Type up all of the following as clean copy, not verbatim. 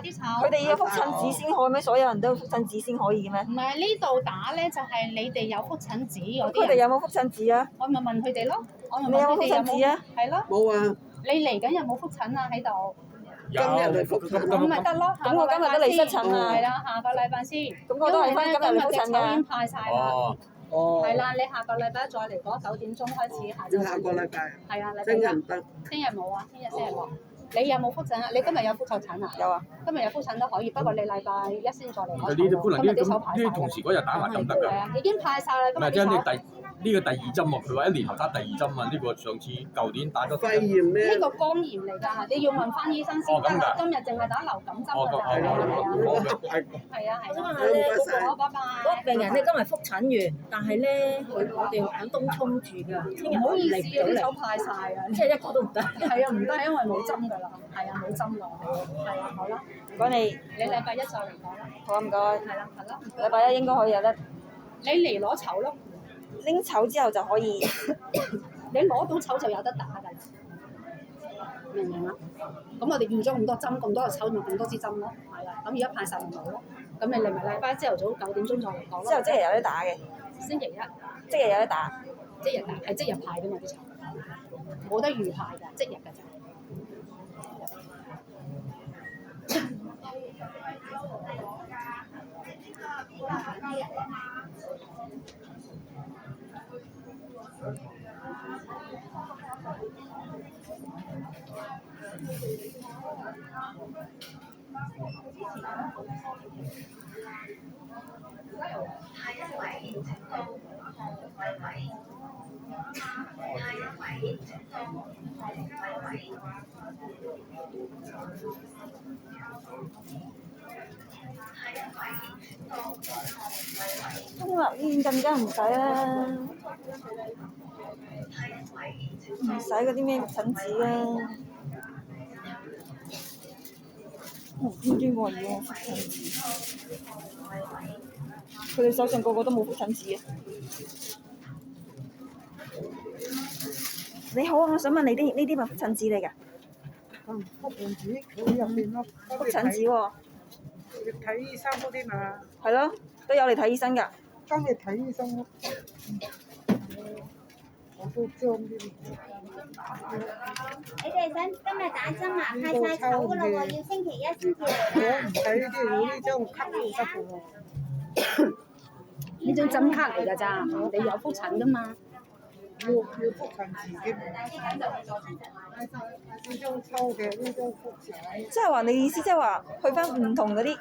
佢哋要覆診紙先可以咩？所有人都要覆診紙先可以嘅咩？唔係呢度打咧，就係你哋有覆診紙嗰啲人。佢哋有冇覆診紙啊？我咪問佢哋咯，我咪你有冇問佢哋有覆診紙啊？係咯。冇啊！你嚟緊有冇覆診啊？喺度。今日嚟覆診，咁咪得咯。咁我今日都嚟覆診啊。係啦，下個禮拜先。咁我都係翻今日嚟覆診因為咧今日嘅籌已經㗎。派晒啦。哦，係啦，你下個禮拜再嚟嗰9點鐘開始下晝。下個禮拜。係啊，禮拜聽日一。唔得。聽日冇啊，聽日星期六。你有冇覆診啊？你今日有覆過診啊？有啊。今日有覆診都可以，不過你禮拜一先再嚟攞籌。呢啲可能今日啲手排晒呢啲同時嗰日打埋得唔得㗎？係啊，已經派晒啦。唔係，即係呢個第二針喎，佢話1年後打第2針啊，呢個上次舊年打咗肺炎咩？呢個肝炎嚟㗎，你要問翻醫生先得啦。今日淨係打流感針㗎咋，係啊。係啊，係啊。好，拜拜。嗰個病人咧今日覆診完，但係咧我哋喺東涌住㗎，聽日唔好意思啊，啲嚟手派晒啊。即係一個都唔得。係啊，唔得，因為冇針㗎啦。係啊，冇針㗎。係啊，好啦。唔該你。你禮拜一再嚟講啦。好唔該。係啦，係啦。禮拜一應該可以有得你嚟攞籌咯。拎籌之後就可以。你攞到籌就有得打㗎啦。明唔明啊？咁我哋預咗咁多針，咁多個籌咪咁多支針咯。係啦，咁而家派晒唔到咯。咁你嚟埋禮拜一朝頭早9點鐘再嚟講咯。之後即日有得打嘅。星期一。即日有得打。即日打係即日派㗎嘛啲籌，冇得預派㗎，即日㗎咋。公立醫院更加唔使啦，唔使嗰啲咩覆診紙啦。無端端我要我覆診紙，佢哋手上個個都冇覆診紙啊！你好啊，我想問你呢啲咪覆診紙嚟㗎？覆診紙佢入邊咯，覆診紙喎。你睇醫生嗰啲嘛？係咯，都有嚟睇醫生㗎。今日睇醫生咯。我都將啲。你哋想今日打針啊？派晒籌㗎啦喎，要星期一先至嚟我唔睇呢啲，我呢張卡都得嘅喎。呢張針卡嚟㗎咋，你有覆診㗎嘛？要覆診自己。呢張抽嘅，呢張覆診。即係話你意思即係話去翻唔同嗰啲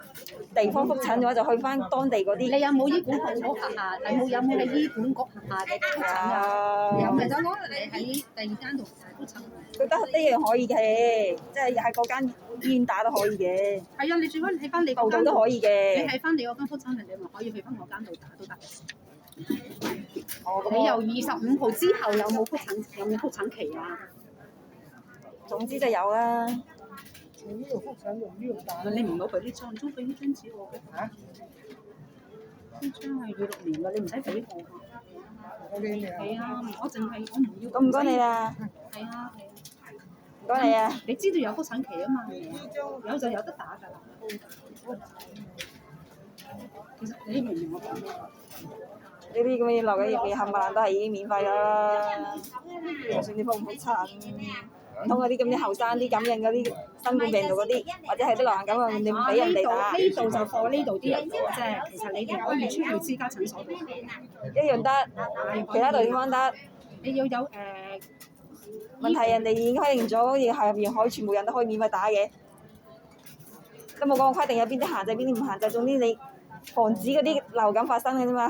地方覆診嘅話，就去翻當地嗰啲。你有冇醫管局轄下？有冇你醫管局轄下嘅覆診啊？有咪得咯？你喺第二間度覆診。覺得呢樣可以嘅，即係喺嗰間醫院打都可以嘅。係啊，你最緊喺翻你嗰間度都可以嘅。你喺翻你嗰間覆診，你咪可以去翻我間度打都得。哦，你由25號之後有冇覆診期啊？總之就有啦。從呢度覆診用呢度打。你唔好俾呢張，都俾呢張紙我嘅嚇。呢張係26年㗎，你唔使俾我㗎。我俾你啊。係啊，我淨係我唔要。咁唔該你啦。係啊，係啊。唔該你啊。你知道有覆診期啊嘛？有就有得打㗎啦。其實你明唔明我講咩？呢啲咁嘅落嘅疫苗冚唪唥都係已經免費㗎啦，就算你覆唔覆診，唔通嗰啲咁啲後生啲感染嗰啲新冠病毒嗰啲，或者係啲流行感冒，你唔俾人哋打？呢度就貨呢度啲人啫，其實你哋可以出去私家診所度一樣得，其他地方得。你要有問題人哋已經規定咗，好似係入邊可以全部人都可以免費打嘅，都冇講規定有邊啲限制，邊啲唔限制，總之你防止嗰啲流感發生嘅啫嘛。